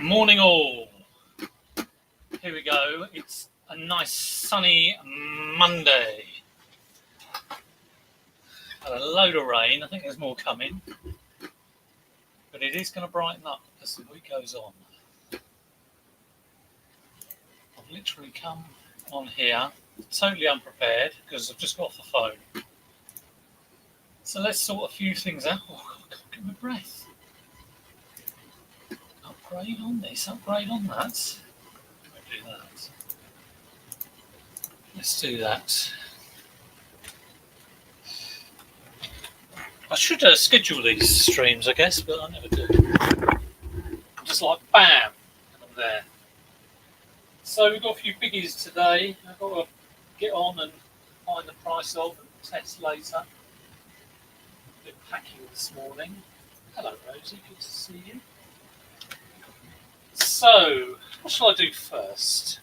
Morning all. Here we go. It's a nice sunny Monday. Had a load of rain. I think there's more coming. But it is going to brighten up as the week goes on. I've literally come on here totally unprepared because I've just got off the phone. So let's sort a few things out. Oh, I can't get my breath. Upgrade on this, upgrade on that. Do that. Let's do that. I should schedule these streams, I guess, but I never do. I'm just like bam, and I'm there. So we've got a few biggies today. I've got to get on and find the price of and test later. A bit packing this morning. Hello, Rosie. Good to see you. So, what shall I do first?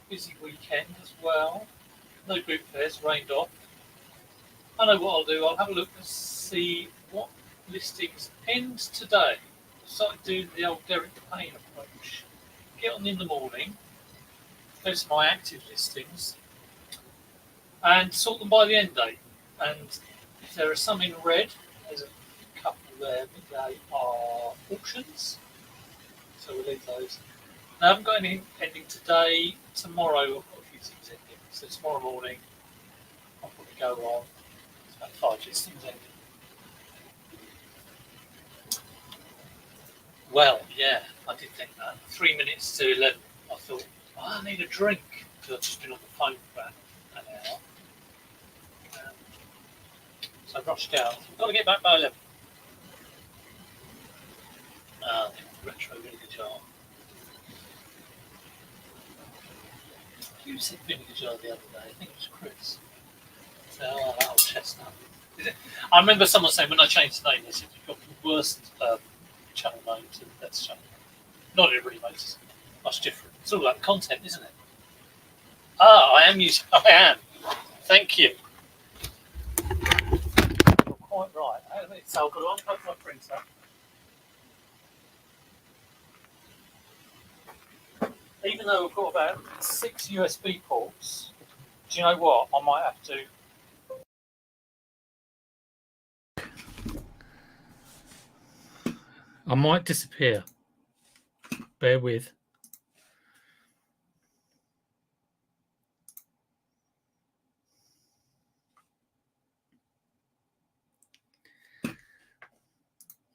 Busy weekend as well. No boot fairs, rained off. I know what I'll do. I'll have a look and see what listings end today. I started doing the old Derek Payne approach. Get on in the morning, go to my active listings, and sort them by the end date. And if there are some in red, there's a couple there, but they are auctions. So we'll leave those. Now, I haven't got any ending today. Tomorrow, I've got a few things ending. So tomorrow morning, I'll probably go on. It's about 5 listings ending. Well, yeah, I did think that. 3 minutes to 11, I thought, I need a drink because I've just been on the phone for about an hour. So I rushed out. I've got to get back by 11. The retro vinegar jar. Who said vinegar jar the other day? I think it was Chris. So, that old chestnut. Is it? I remember someone saying when I changed the name, they said you've got the worst channel name to Let's Channel. Not that it really makes much difference. It's all about the content, isn't it? I am. Thank you. You're quite right. So I've got to unplug my printer. Even though I've got about 6 USB ports, do you know what? I might have to. I might disappear. Bear with.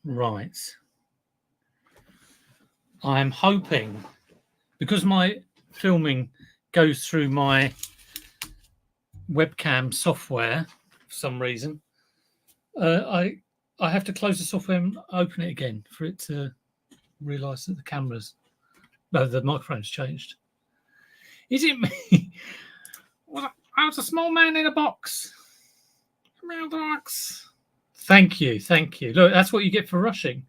Right. I'm hoping, because my filming goes through my webcam software for some reason, I have to close the software and open it again for it to realise that the microphone's changed. Is it me? I was a small man in a box. Mailbox. Thank you. Look, that's what you get for rushing.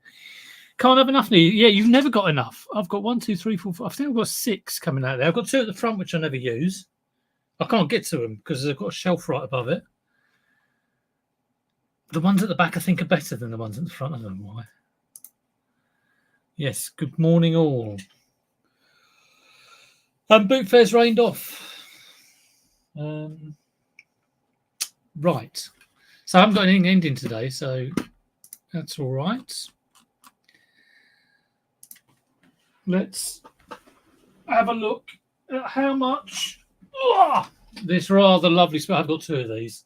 Can't have enough. Yeah, you've never got enough. I've got 1, 2, 3, 4, 5. I think I've got 6 coming out there. I've got 2 at the front, which I never use. I can't get to them because I've got a shelf right above it. The ones at the back, I think, are better than the ones at the front. I don't know why. Yes, good morning all. Boot fairs rained off. Right. So I haven't got anything ending today, so that's all right. Let's have a look at how much this rather lovely spot. I've got 2 of these.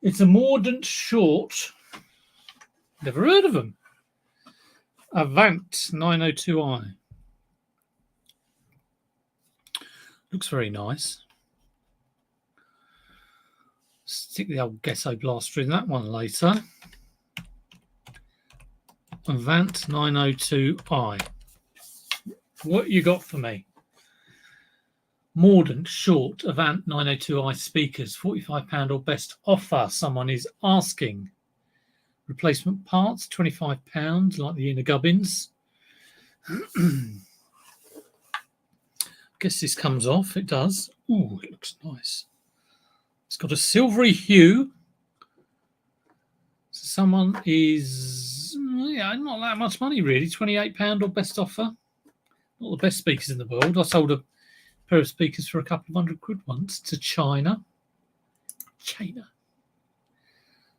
It's a Mordant Short. Never heard of them. Avant 902i. Looks very nice. Stick the old Ghetto Blaster in that one later. Avant 902i. What you got for me? Mordant Short Avant 902i speakers, £45 or best offer. Someone is asking. Replacement parts, £25, like the inner gubbins. Guess this comes off. It does. Ooh, it looks nice. It's got a silvery hue. Someone is, not that much money really. £28 or best offer. Not the best speakers in the world. I sold a pair of speakers for a couple of £100 once to China.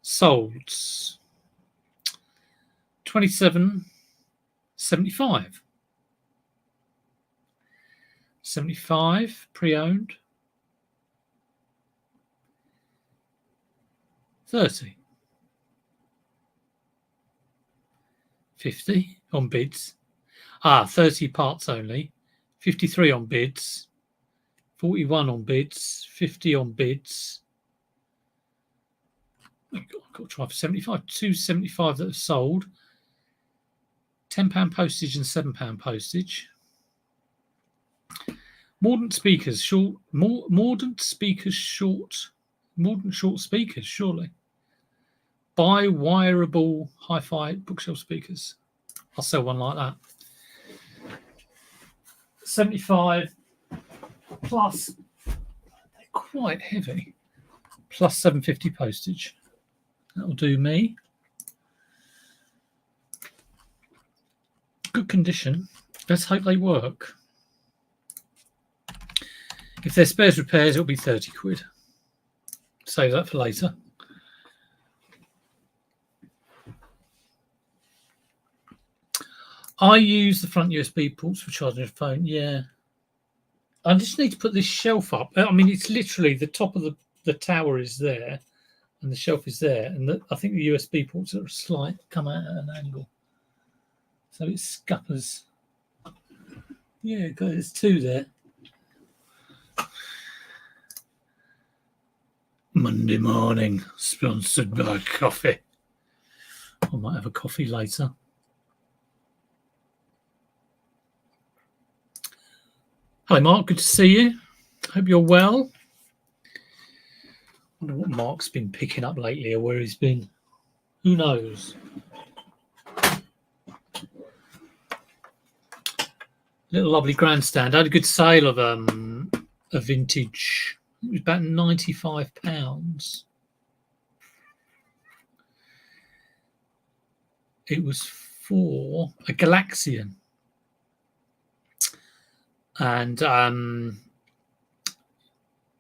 Sold 27.75. 75 pre-owned. 30. 50 on bids. 30 parts only. 53 on bids. 41 on bids. 50 on bids. I've got to try for 75. 275 that have sold. £10 postage and £7 postage. Mordant speakers, Mordant short speakers, surely. Buy wireable hi-fi bookshelf speakers. I'll sell one like that. 75 plus, they're quite heavy, plus 750 postage. That'll do me. Good condition. Let's hope they work. If they're spares repairs, it'll be £30. Save that for later. I use the front USB ports for charging a phone. Yeah. I just need to put this shelf up. I mean, it's literally the top of the tower is there and the shelf is there. And I think the USB ports are slight, come out at an angle. So it scuppers. Yeah, there's two there. Monday morning, sponsored by coffee. I might have a coffee later. Hi, Mark. Good to see you. Hope you're well. I wonder what Mark's been picking up lately or where he's been. Who knows? Little lovely grandstand. I had a good sale of a vintage. It was about £95. It was for a Galaxian. And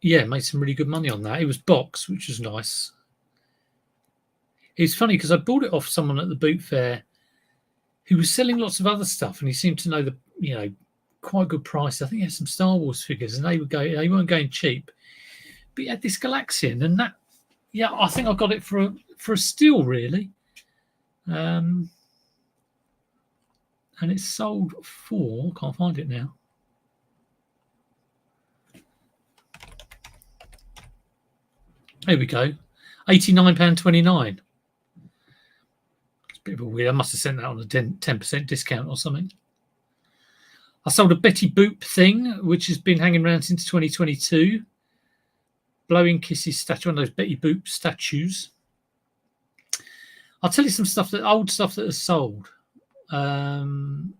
made some really good money on that. It was box, which was nice. It's funny because I bought it off someone at the boot fair who was selling lots of other stuff, and he seemed to know quite good price. I think he had some Star Wars figures, and they weren't going cheap. But he had this Galaxian, and that, I think I got it for a steal, really. And it's sold for, can't find it now. There we go, £89.29. It's a bit of a weird. I must have sent that on a 10% discount or something. I sold a Betty Boop thing, which has been hanging around since 2022. Blowing Kisses statue, one of those Betty Boop statues. I'll tell you some old stuff that has sold. Some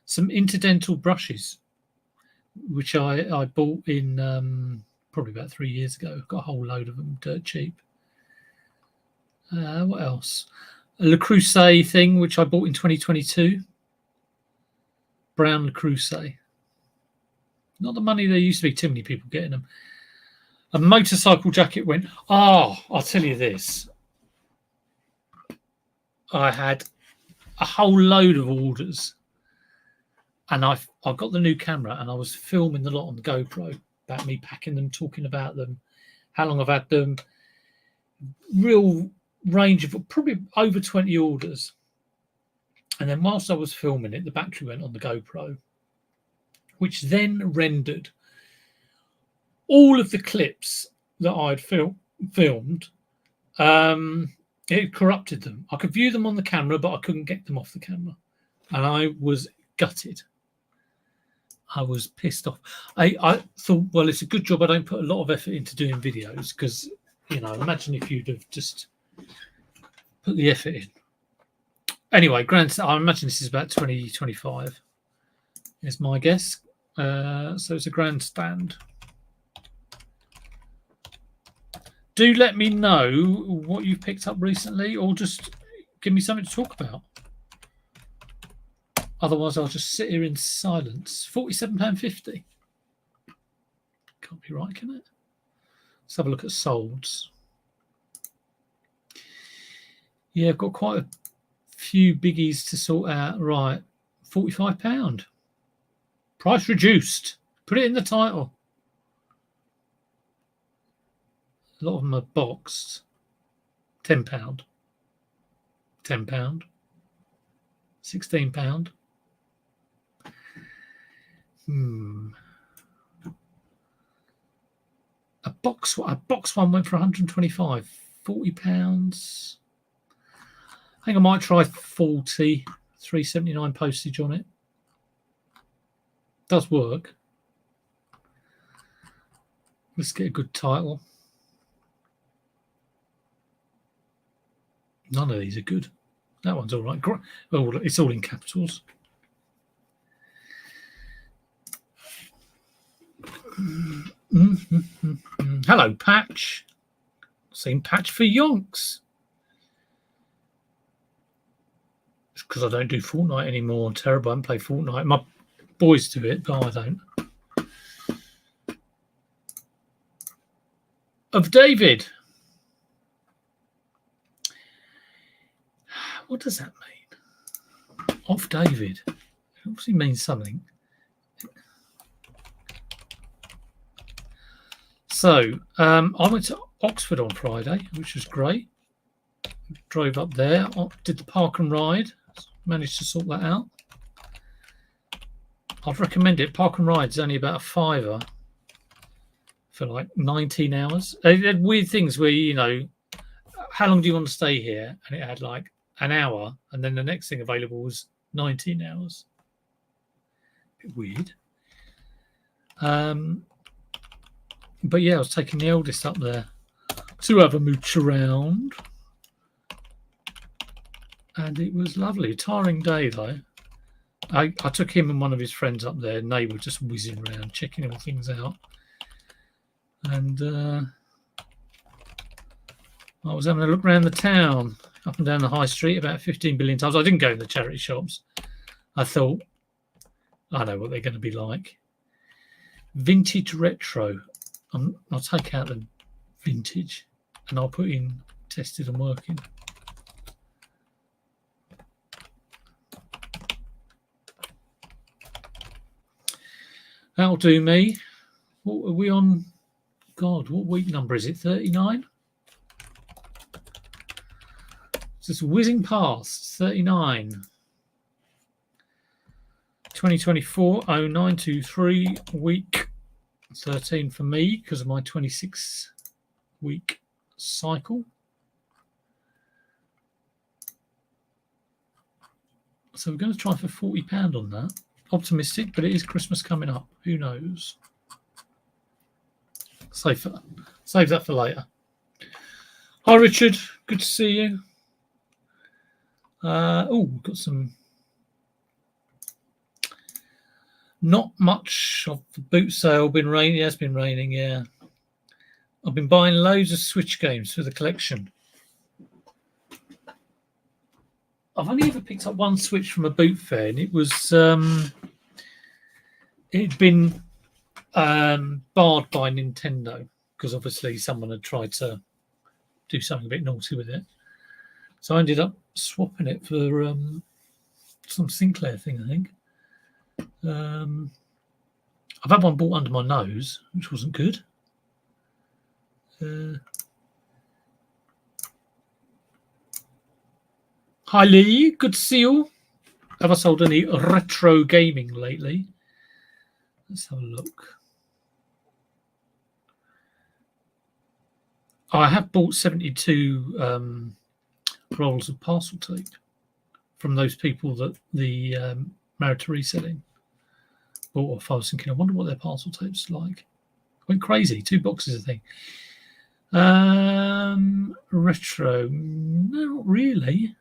Interdental brushes, which I bought in probably about 3 years ago. Got a whole load of them dirt cheap. What else? A Le Creuset thing, which I bought in 2022. Brown Le Creuset. Not the money there used to be too many people getting them. A motorcycle jacket went. I'll tell you this. I had a whole load of orders, and I got the new camera, and I was filming the lot on the GoPro about me packing them, talking about them, how long I've had them. Real range of probably over 20 orders. And then whilst I was filming it, the battery went on the GoPro, which then rendered all of the clips that I'd filmed. It corrupted them. I could view them on the camera, but I couldn't get them off the camera. And I was gutted. I was pissed off. I thought, well, it's a good job I don't put a lot of effort into doing videos, because, imagine if you'd have just put the effort in. Anyway, I imagine this is about 2025 is my guess. So it's a grandstand. Do let me know what you've picked up recently, or just give me something to talk about. Otherwise, I'll just sit here in silence. £47.50. Can't be right, can it? Let's have a look at solds. Yeah, I've got quite a few biggies to sort out. Right, £45. Price reduced. Put it in the title. A lot of them are boxed. £10. £10. £16. A box one went for 125. £40. I think I might try 40. £3.79 postage on it. Does work. Let's get a good title. None of these are good. That one's all right. Oh, it's all in capitals. Hello, Patch. Seen Patch for yonks. It's because I don't do Fortnite anymore. I'm terrible. I don't play Fortnite. My boys do it, but I don't. Of David. What does that mean? Of David. It obviously means something. So, I went to Oxford on Friday, which was great. Drove up there, did the park and ride, managed to sort that out. I'd recommend it. Park and ride's only about a £5 for like 19 hours. They had weird things where, you know, how long do you want to stay here? And it had like an hour, and then the next thing available was 19 hours. A bit weird. But yeah, I was taking the eldest up there to have a mooch around. And it was lovely. Tiring day, though. I took him and one of his friends up there, and they were just whizzing around, checking all things out. And I was having a look around the town, up and down the high street about 15 billion times. I didn't go in the charity shops. I thought, I know what they're going to be like. Vintage retro. I'll take out the vintage and I'll put in tested and working. That'll do me. What are we on? God, what week number is it? 39? It's just whizzing past. 39. 2024 0923 week 13 for me because of my 26-week cycle. So we're going to try for £40 on that. Optimistic, but it is Christmas coming up. Who knows? Save that for later. Hi, Richard. Good to see you. Got some. Not much of the boot sale. Been raining. It has been raining. Yeah. I've been buying loads of Switch games for the collection. I've only ever picked up one Switch from a boot fair, and it was it'd been barred by Nintendo because obviously someone had tried to do something a bit naughty with it. So I ended up swapping it for some Sinclair thing, I think. I've had one bought under my nose, which wasn't good. Hi Lee, good to see you. Have I sold any retro gaming lately? Let's have a look. I have bought 72 rolls of parcel tape from those people that the Married to Reselling bought off. I was thinking, I wonder what their parcel tape's like. Went crazy. 2 boxes, I think. Retro, no, not really.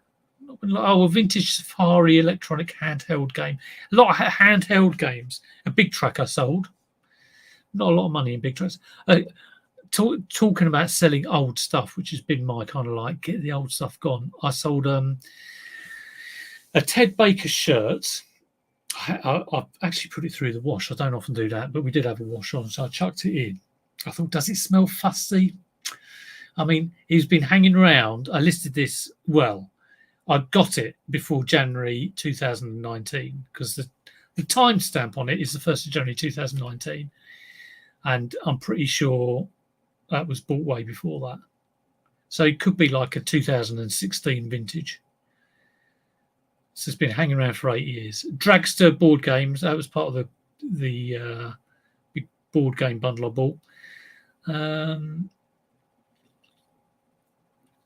A vintage Safari electronic handheld game. A lot of handheld games. A Big Track I sold. Not a lot of money in Big Tracks. talking about selling old stuff, which has been my kind of like get the old stuff gone. I sold a Ted Baker shirt. I actually put it through the wash. I don't often do that, but we did have a wash on, so I chucked it in. I thought, does it smell fussy? I mean, he's been hanging around. I listed this, well, I got it before January 2019 because the timestamp on it is the 1st of January 2019. And I'm pretty sure that was bought way before that. So it could be like a 2016 vintage. So it's been hanging around for 8 years. Dragster board games, that was part of the big board game bundle I bought.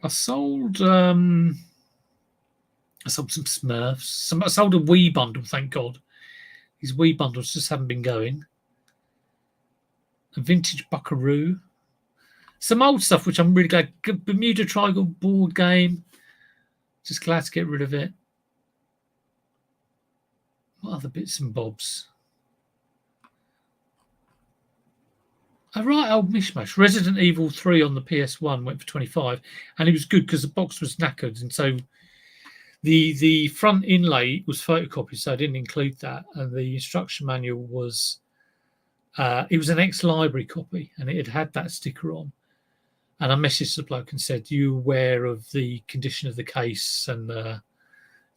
I sold some Smurfs. I sold a Wii bundle, thank God. These Wii bundles just haven't been going. A vintage Buckaroo. Some old stuff, which I'm really glad. Bermuda Triangle board game. Just glad to get rid of it. What other bits and bobs? A right old mishmash. Resident Evil 3 on the PS1 went for 25, and it was good because the box was knackered, and so the front inlay was photocopied, so I didn't include that. And the instruction manual was it was an ex-library copy, and it had that sticker on. And I messaged the bloke and said, "You aware of the condition of the case and the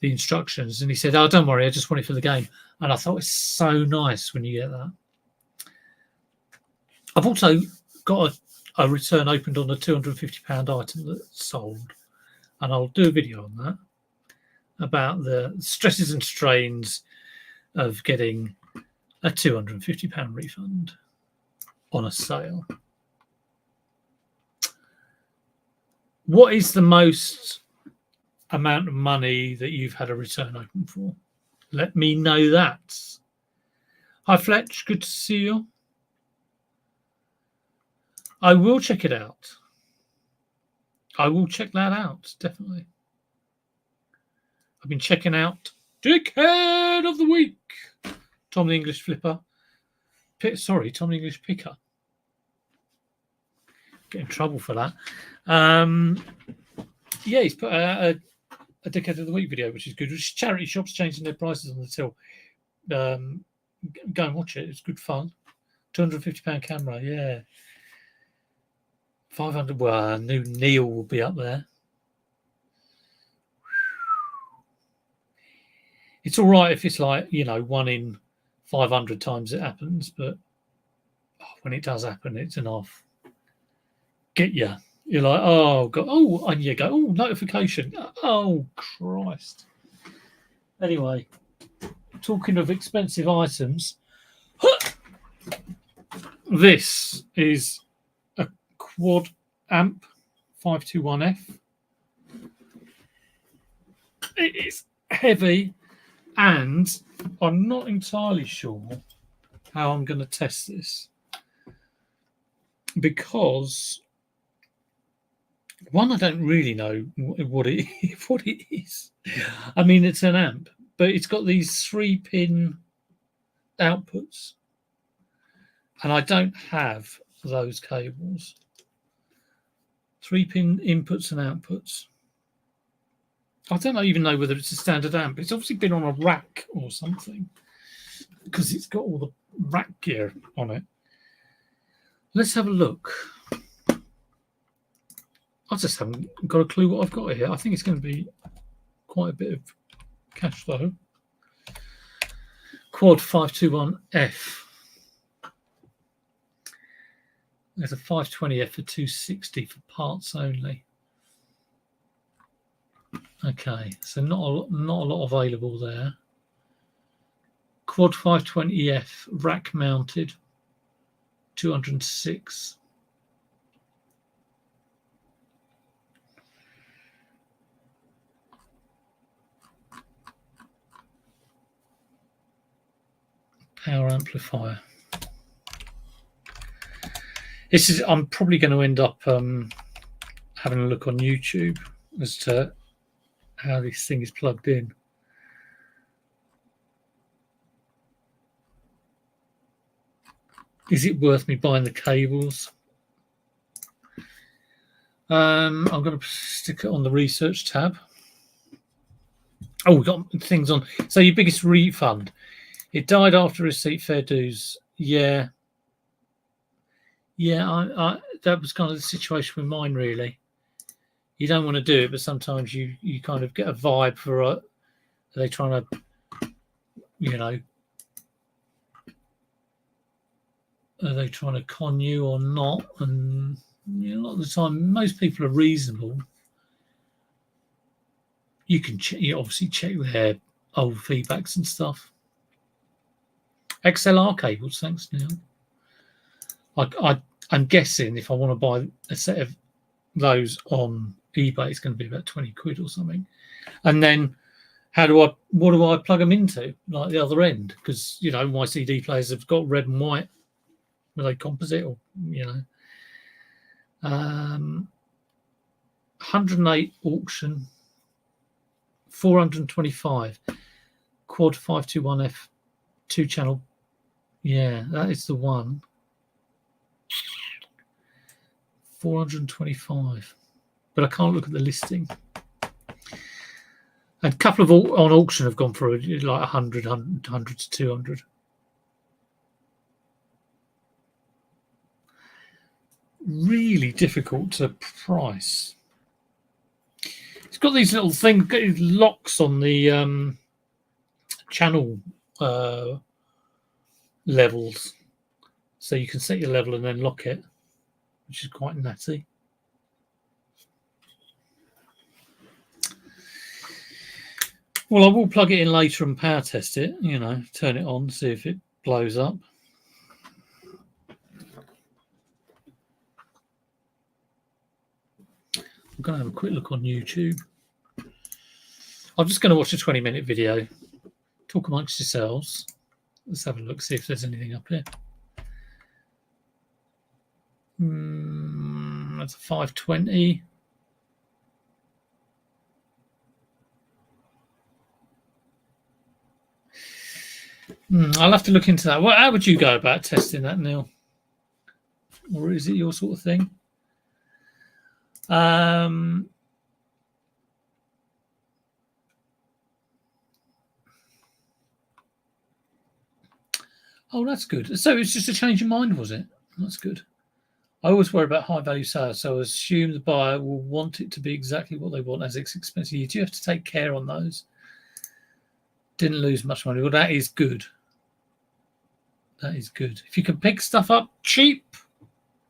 instructions?" And he said, "Oh, don't worry, I just want it for the game." And I thought it's so nice when you get that. I've also got a return opened on a £250 item that sold, and I'll do a video on that about the stresses and strains of getting a £250 refund on a sale. What is the most amount of money that you've had a return open for? Let me know that. Hi, Fletch. Good to see you. I will check it out. I will check that out, definitely. I've been checking out Dickhead of the Week. Tom the English Flipper. Tom the English Picker. Get in trouble for that. Yeah, he's put a Dickhead of the Week video, which is good. Which charity shops changing their prices on the till. Go and watch it. It's good fun. £250 camera, yeah. 500. Well, I knew Neil will be up there. It's all right if it's like, 1 in 500 times it happens, but when it does happen, it's enough. Get you. You're like, oh God, and you go, notification. Oh Christ. Anyway, talking of expensive items, this is a quad amp 521F. It is heavy, and I'm not entirely sure how I'm going to test this because one, I don't really know what it is. I mean, it's an amp, but it's got these 3-pin outputs, and I don't have those cables. 3-pin inputs and outputs. I don't even know whether it's a standard amp. It's obviously been on a rack or something because it's got all the rack gear on it. Let's have a look. I just haven't got a clue what I've got here. I think it's going to be quite a bit of cash though. Quad 521F. There's a 520F for 260 for parts only. Okay, so not a lot available there. Quad 520F rack mounted, 206. Power amplifier. I'm probably going to end up having a look on YouTube as to how this thing is plugged in. Is it worth me buying the cables? I'm going to stick it on the research tab. Oh, we've got things on. So your biggest refund. It died after receipt, fair dues. Yeah. I that was kind of the situation with mine, really. You don't want to do it, but sometimes you kind of get a vibe for are they trying to, are they trying to con you or not? And a lot of the time, most people are reasonable. You can you obviously check their old feedbacks and stuff. XLR cables, thanks, Neil. I'm guessing if I want to buy a set of those on eBay, it's going to be about 20 quid or something. And then what do I plug them into, like the other end? Because, my CD players have got red and white. Are they composite or, 108 auction, 425, quad 521F, 2-channel. Yeah, that is the one. 425, but I can't look at the listing. And a couple of on auction have gone for like 100 to 200. Really difficult to price. It's got these little things, locks on the channel levels, so you can set your level and then lock it, which is quite natty. Well, I will plug it in later and power test it, turn it on, see if it blows up. I'm going to have a quick look on YouTube. I'm just going to watch a 20-minute video. Talk amongst yourselves. Let's have a look, see if there's anything up here. That's a 520. I'll have to look into that. How would you go about testing that, Neil? Or is it your sort of thing? Oh, that's good. So it's just a change of mind, was it? That's good. I always worry about high value sales, so I assume the buyer will want it to be exactly what they want as it's expensive. You do have to take care on those. Didn't lose much money. Well, that is good. That is good. If you can pick stuff up cheap,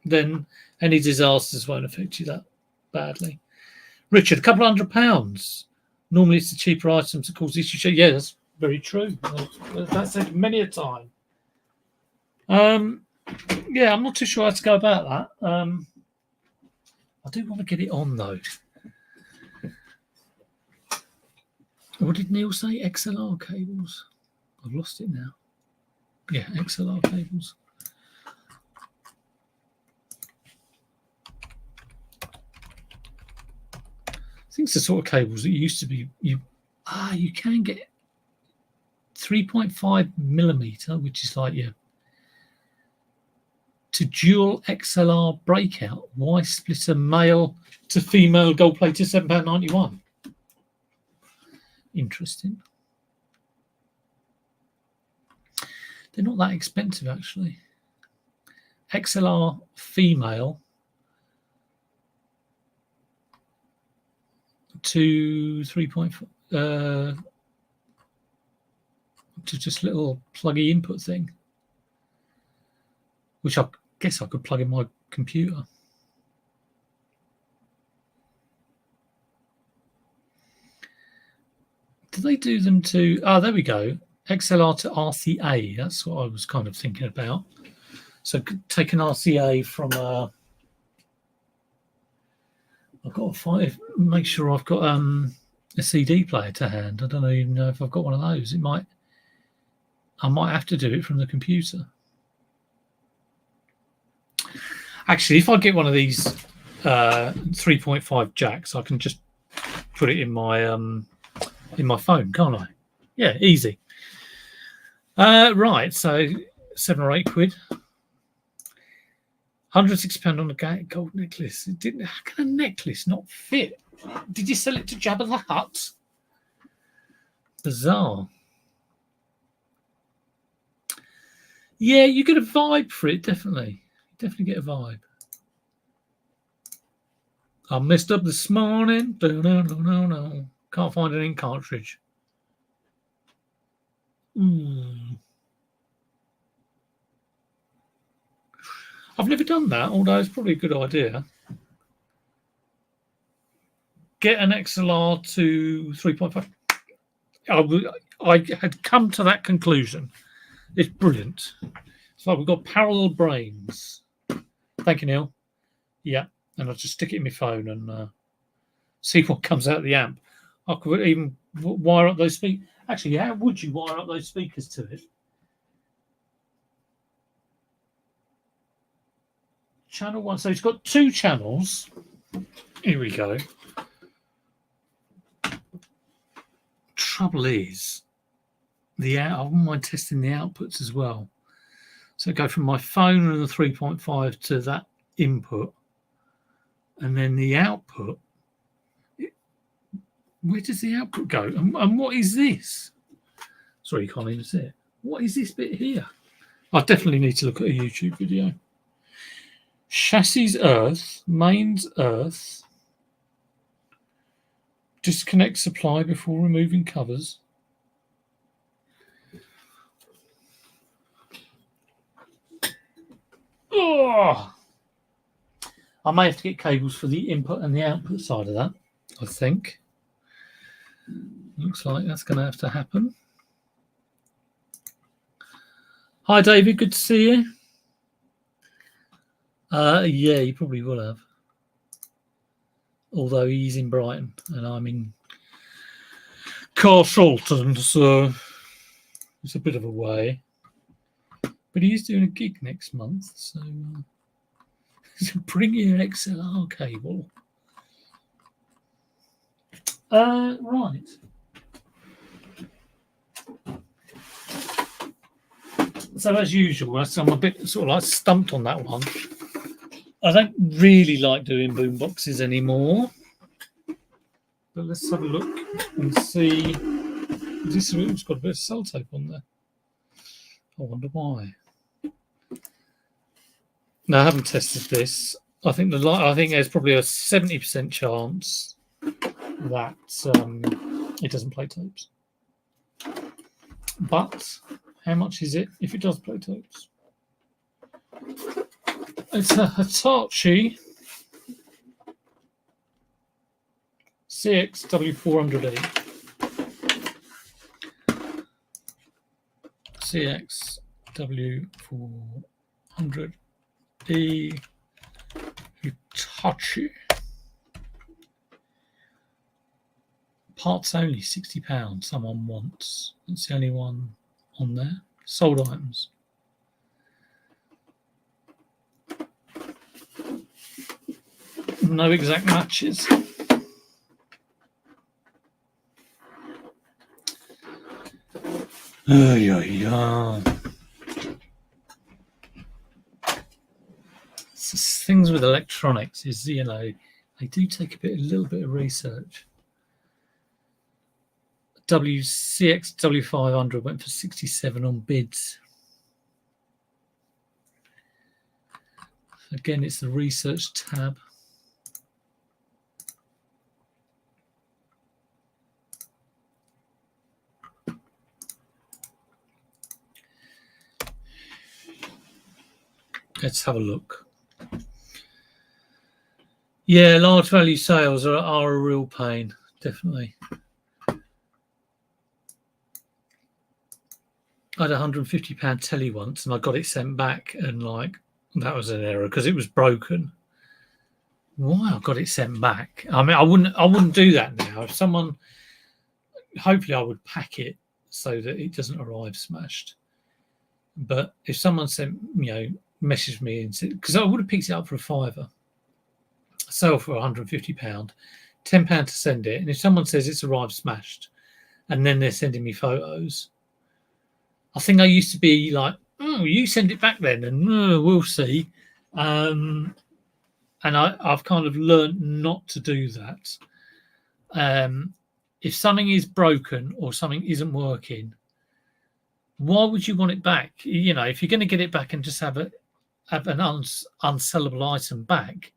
then any disasters won't affect you that badly. Richard, a couple of £100. Normally it's the cheaper items that cause issues. Yeah, that's very true. That's said many a time. Yeah, I'm not too sure how to go about that. I do want to get it on, though. What did Neil say? XLR cables. I've lost it now. Yeah, XLR cables. I think it's the sort of cables that used to be. You can get 3.5 millimeter, which is like to dual XLR breakout. Y splitter male to female gold plated £7.91. Interesting. They're not that expensive, actually. XLR female to 3.4 to just little pluggy input thing, which I guess I could plug in my computer. Do they do them to? Oh, there we go. XLR to RCA. That's what I was kind of thinking about. So take an RCA from a. I've got to make sure I've got a CD player to hand. I don't even know if I've got one of those. I might have to do it from the computer. Actually, if I get one of these 3.5 jacks, I can just put it in my phone, can't I? Yeah, easy. Right, so 7 or 8 quid. £160 on a gold necklace. It didn't. How can a necklace not fit? Did you sell it to Jabba the Hutt? Bizarre. Yeah, you get a vibe for it, definitely. Definitely get a vibe. I messed up this morning. No. Can't find an ink cartridge. I've never done that, although it's probably a good idea. Get an XLR to 3.5. I had come to that conclusion. It's brilliant. It's like we've got parallel brains. Thank you, Neil. Yeah, and I'll just stick it in my phone and see what comes out of the amp. I could even wire up those speakers. Actually, how would you wire up those speakers to it? Channel 1. So it's got 2 channels. Here we go. Trouble is, I wouldn't mind testing the outputs as well. So go from my phone and the 3.5 to that input, and then the output. Where does the output go? And what is this? Sorry, you can't even see it. What is this bit here? I definitely need to look at a YouTube video. Chassis earth, mains earth. Disconnect supply before removing covers. Oh! I may have to get cables for the input and the output side of that, I think. Looks like that's going to have to happen. Hi, David. Good to see you. Yeah, you probably will have. Although he's in Brighton and I'm in Carshalton, so it's a bit of a way. But he is doing a gig next month, so bring your XLR cable. Right. So as usual, I'm a bit sort of like stumped on that one. I don't really like doing boom boxes anymore. But let's have a look and see. This room's got a bit of sellotape on there. I wonder why. No, I haven't tested this. I think there's probably a 70% chance that it doesn't play tapes. But how much is it if it does play tapes? It's a Hitachi CXW400E. CXW400E Hitachi. Parts only, £60. Someone wants. That's the only one on there. Sold items. No exact matches. Yeah. Things with electronics is, they do take a little bit of research. CXW500 went for 67 on bids. Again, it's the research tab. Let's have a look. Yeah, large value sales are a real pain, definitely. I had a £150 telly once and I got it sent back and that was an error because it was broken. Why I got it sent back? I mean, I wouldn't do that now. If someone, hopefully I would pack it so that it doesn't arrive smashed. But if someone messaged me and said, because I would have picked it up for a £5, sell for £150, £10 to send it. And if someone says it's arrived smashed and then they're sending me photos, I think I used to be like, oh, you send it back then and we'll see. And I've kind of learned not to do that. If something is broken or something isn't working, why would you want it back? You know, if you're going to get it back and just have an unsellable item back,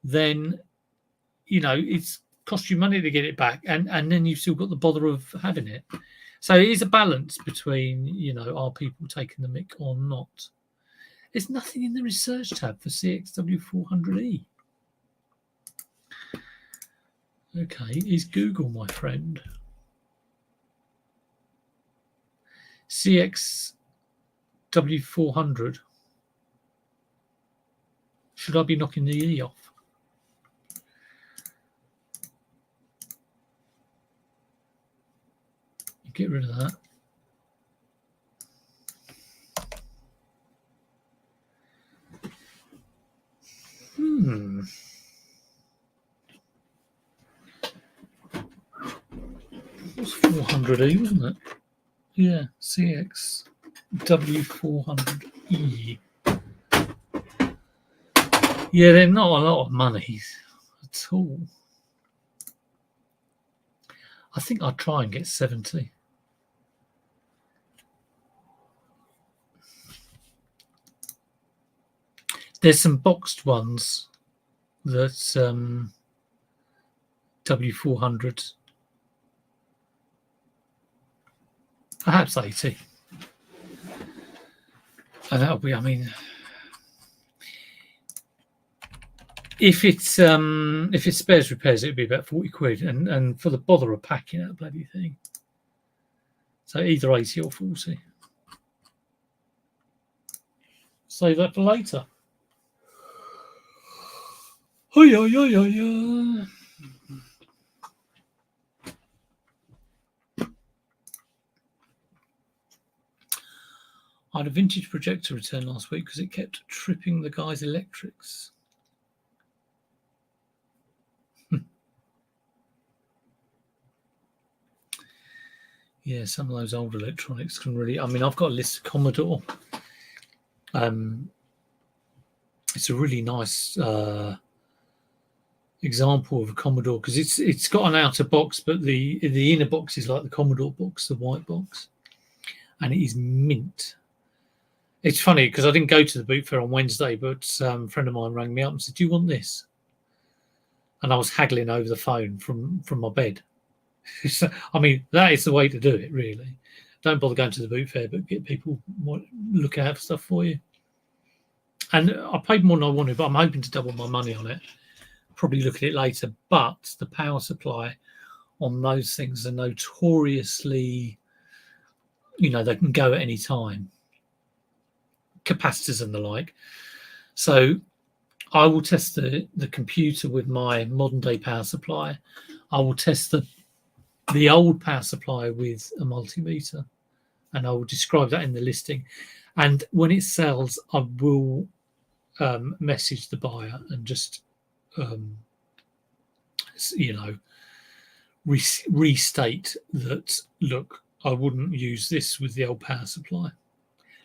then, you know, it's cost you money to get it back, and then you've still got the bother of having it. So it is a balance between, you know, are people taking the mick or not? There's nothing in the research tab for CXW400E. Okay, is Google my friend? CXW400. Should I be knocking the E off? Get rid of that. It was 400E, wasn't it? Yeah, CXW400E. Yeah, they're not a lot of money at all. I think I'll try and get 70. There's some boxed ones that W400, perhaps 80. And that'll be, I mean, if it's spares repairs, it'd be about 40 quid, and for the bother of packing that bloody thing. So either 80 or 40. Save that for later. Oh yeah. I had a vintage projector return last week because it kept tripping the guy's electrics. Yeah, some of those old electronics can really... I mean, I've got a list of Commodore. It's a really nice example of a Commodore because it's got an outer box, but the inner box is like the Commodore box, the white box, and it is mint. It's funny because I didn't go to the boot fair on Wednesday, but a friend of mine rang me up and said, "Do you want this?" And I was haggling over the phone from my bed. I mean, that is the way to do it, really. Don't bother going to the boot fair, but get people look out for stuff for you. And I paid more than I wanted, but I'm hoping to double my money on it. Probably look at it later. But the power supply on those things are notoriously, you know, they can go at any time. Capacitors and the like. So I will test the computer with my modern day power supply. I will test the old power supply with a multimeter, and I will describe that in the listing. And when it sells, I will message the buyer and just you know, restate that, look, I wouldn't use this with the old power supply.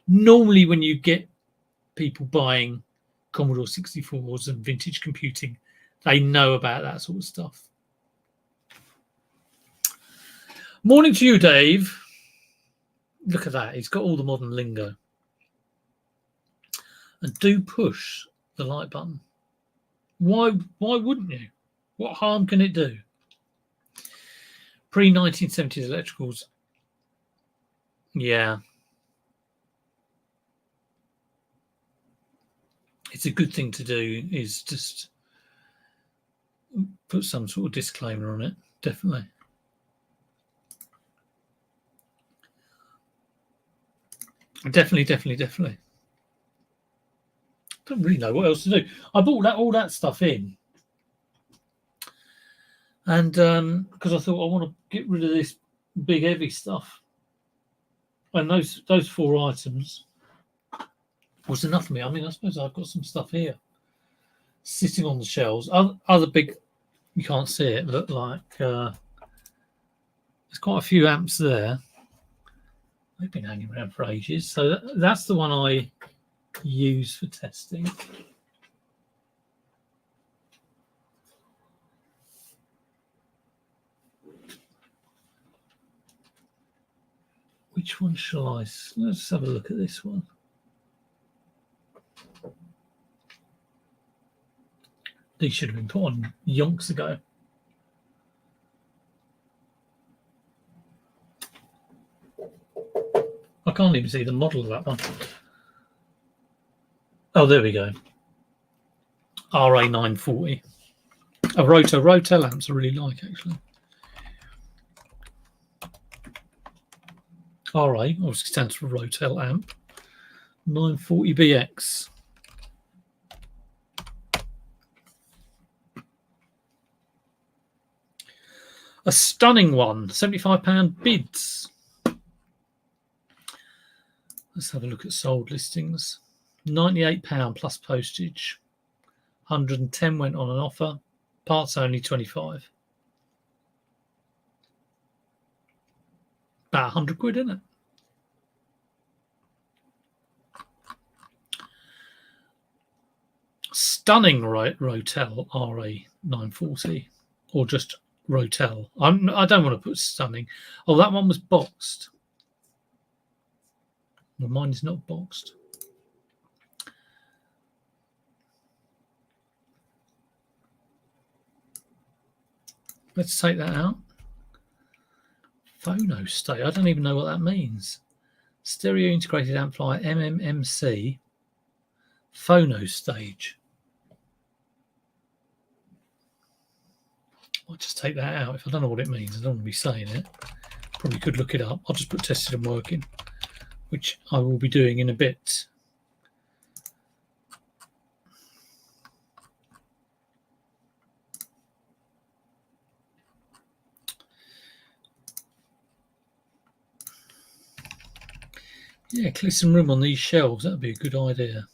Normally when you get people buying Commodore 64s and vintage computing, they know about that sort of stuff. Morning to you, Dave. Look at that. He's got all the modern lingo. And do push the like button. Why wouldn't you? What harm can it do? Pre-1970s electricals. Yeah. It's a good thing to do, is just put some sort of disclaimer on it. Definitely. Definitely. Don't really know what else to do. I bought all that stuff in, and because I thought I want to get rid of this big heavy stuff, and those 4 items was enough for me. I mean, I suppose I've got some stuff here sitting on the shelves. Other big, you can't see it, look like there's quite a few amps there. They've been hanging around for ages. So that's the one I use for testing. Which one shall I? Let's have a look at this one. These should have been put on yonks ago. I can't even see the model of that one. Oh, there we go. RA940. A Rotel lamps I really like, actually. RA, obviously stands for Rotel amp. 940BX. A stunning one, £75 bids. Let's have a look at sold listings. £98 plus postage. 110 went on an offer. Parts only 25. About 100 quid, isn't it? Stunning Rotel RA940, or just Rotel. I don't want to put stunning. Oh, that one was boxed. Well, mine is not boxed. Let's take that out. Phono stage. I don't even know what that means. Stereo integrated amplifier MMMC. Phono stage. I'll just take that out. If I don't know what it means, I don't want to be saying it. Probably could look it up. I'll just put tested and working, which I will be doing in a bit. Yeah, clear some room on these shelves. That'd be a good idea.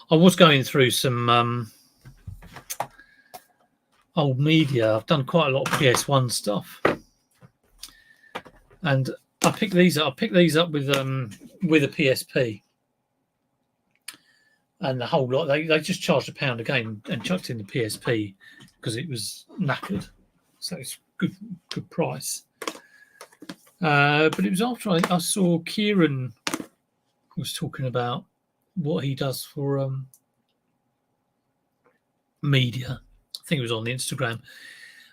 I was going through some old media. I've done quite a lot of PS1 stuff, and I picked these up. I picked these up with a PSP, and the whole lot. They just charged £1 a game and chucked in the PSP because it was knackered. So it's good price. But it was after I saw Kieran was talking about what he does for media. I think it was on the Instagram,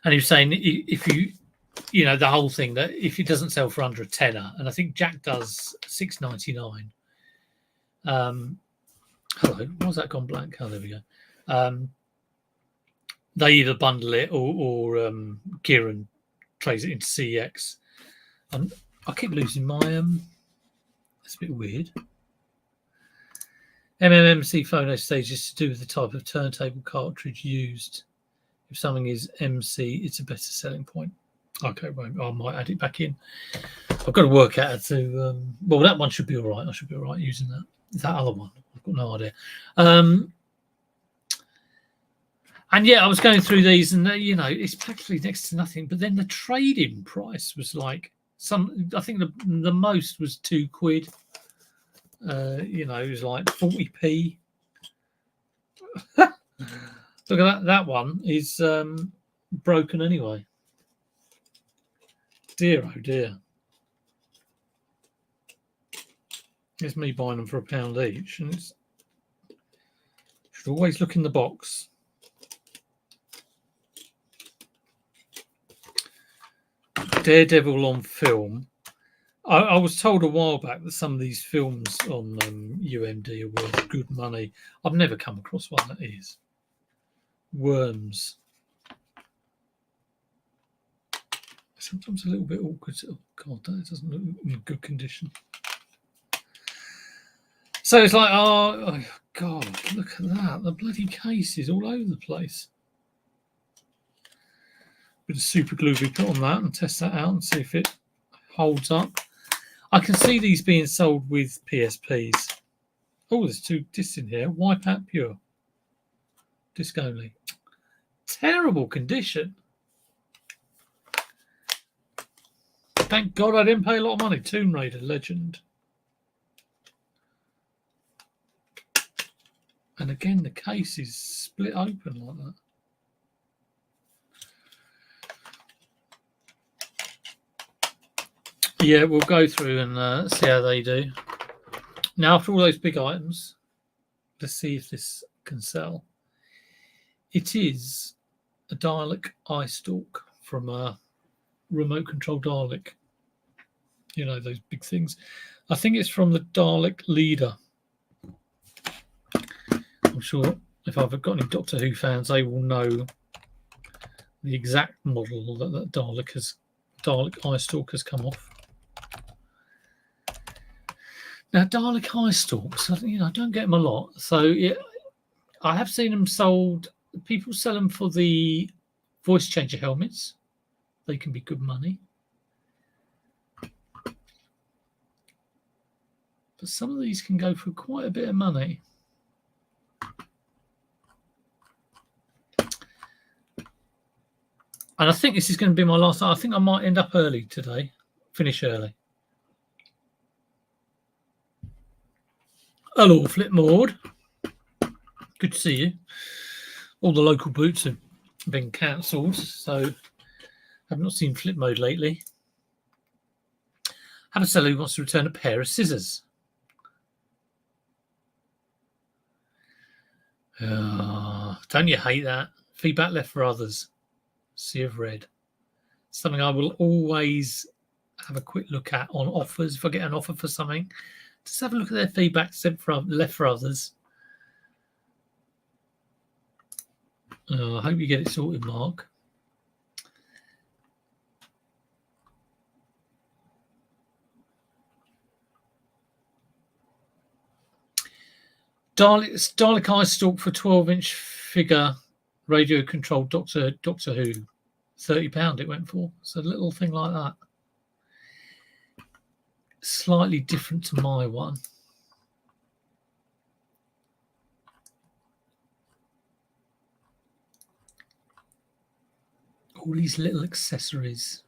and he was saying if you know the whole thing that if it doesn't sell for under a tenner, and I think Jack does £6.99. Hello, why's that gone blank? Oh, there we go. They either bundle it or Kieran trades it into CEX. And I keep losing my it's a bit weird. MMMC phono stage is to do with the type of turntable cartridge used. If something is MC, it's a better selling point. Okay, well, I might add it back in. I've got to work out how to. Well, that one should be all right. I should be all right using that. That other one, I've got no idea. And yeah, I was going through these, and you know, it's practically next to nothing. But then the trade-in price was like I think the most was £2. You know, it was like 40p. Look at that. That one is broken anyway. Dear, oh dear. Here's me buying them for £1 each, and it's should always look in the box. Daredevil on film. I was told a while back that some of these films on UMD are worth good money. I've never come across one that is. Worms. Sometimes a little bit awkward. Oh God, that doesn't look in good condition. So it's like, oh God, look at that. The bloody case is all over the place. Bit of super glue we put on that and test that out and see if it holds up. I can see these being sold with PSPs. Oh, there's 2 discs in here. Wipeout Pure. Disc only. Terrible condition. Thank God I didn't pay a lot of money. Tomb Raider Legend. And again, the case is split open like that. Yeah, we'll go through and see how they do. Now, after all those big items, let's see if this can sell. It is a Dalek eye stalk from a remote control Dalek. You know, those big things. I think it's from the Dalek Leader. I'm sure if I've got any Doctor Who fans, they will know the exact model that Dalek eye stalk has come off. Now, Dalek eye stalks, you know, I don't get them a lot. So yeah, I have seen them sold. People sell them for the voice changer helmets. They can be good money. But some of these can go for quite a bit of money. And I think this is going to be my last. I think I might end up early today. Finish early. Hello, Flipmord. Good to see you. All the local boots have been cancelled, so I've not seen Flip Mode lately. Have a seller who wants to return a pair of scissors. Don't you hate that? Feedback left for others. Sea of Red. Something I will always have a quick look at on offers. If I get an offer for something, just have a look at their feedback left for others. I hope you get it sorted, Mark. Dalek eye stalk for 12-inch figure radio controlled Doctor Who. £30 it went for. It's a little thing like that. Slightly different to my one. All these little accessories.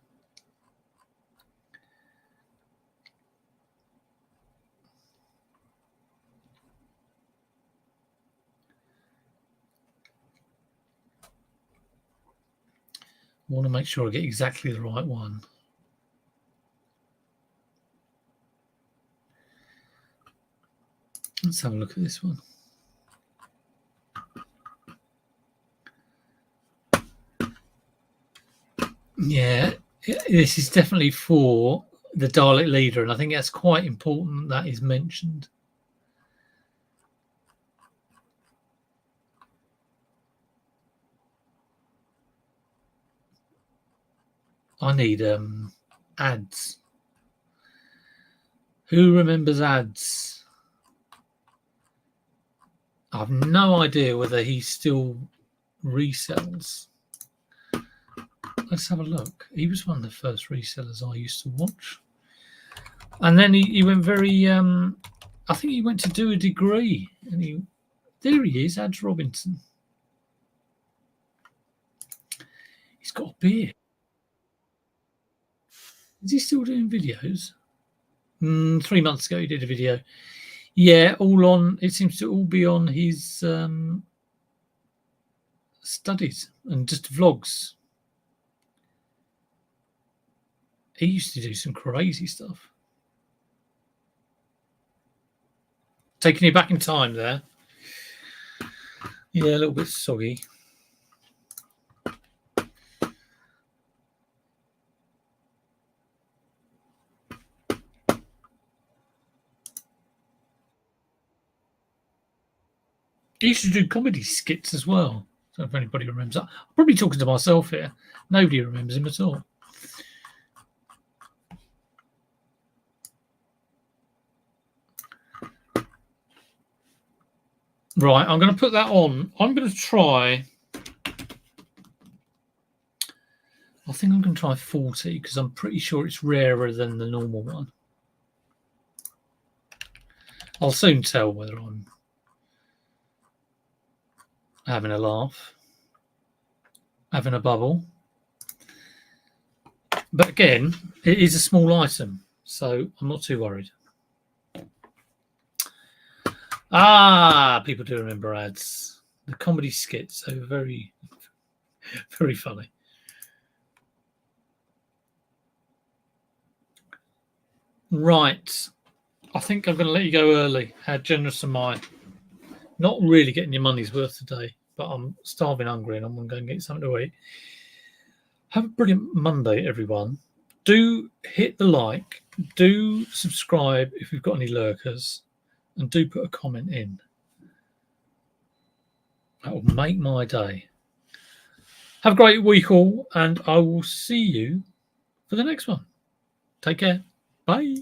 I want to make sure I get exactly the right one. Let's have a look at this one. Yeah, this is definitely for the Dalek Leader, and I think that's quite important that is mentioned. I need ads. Who remembers ads? I have no idea whether he still resells. Let's have a look. He was one of the first resellers I used to watch. And then he went very, I think he went to do a degree. And there he is, Ads Robinson. He's got a beard. Is he still doing videos? 3 months ago he did a video. Yeah, it seems to all be on his studies and just vlogs. He used to do some crazy stuff. Taking you back in time there. Yeah, a little bit soggy. He used to do comedy skits as well. I don't know if anybody remembers that. I'm probably talking to myself here. Nobody remembers him at all. Right, I'm going to put that on. I'm going to try. I think I'm going to try 40 because I'm pretty sure it's rarer than the normal one. I'll soon tell whether I'm having a laugh, having a bubble. But again, it is a small item, so I'm not too worried. People do remember ads. The comedy skits, they were very, very funny. Right. I think I'm going to let you go early. How generous am I? Not really getting your money's worth today, but I'm starving hungry and I'm going to go and get something to eat. Have a brilliant Monday, everyone. Do hit the like. Do subscribe if you've got any lurkers. And do put a comment in. That will make my day. Have a great week all, and I will see you for the next one. Take care. Bye.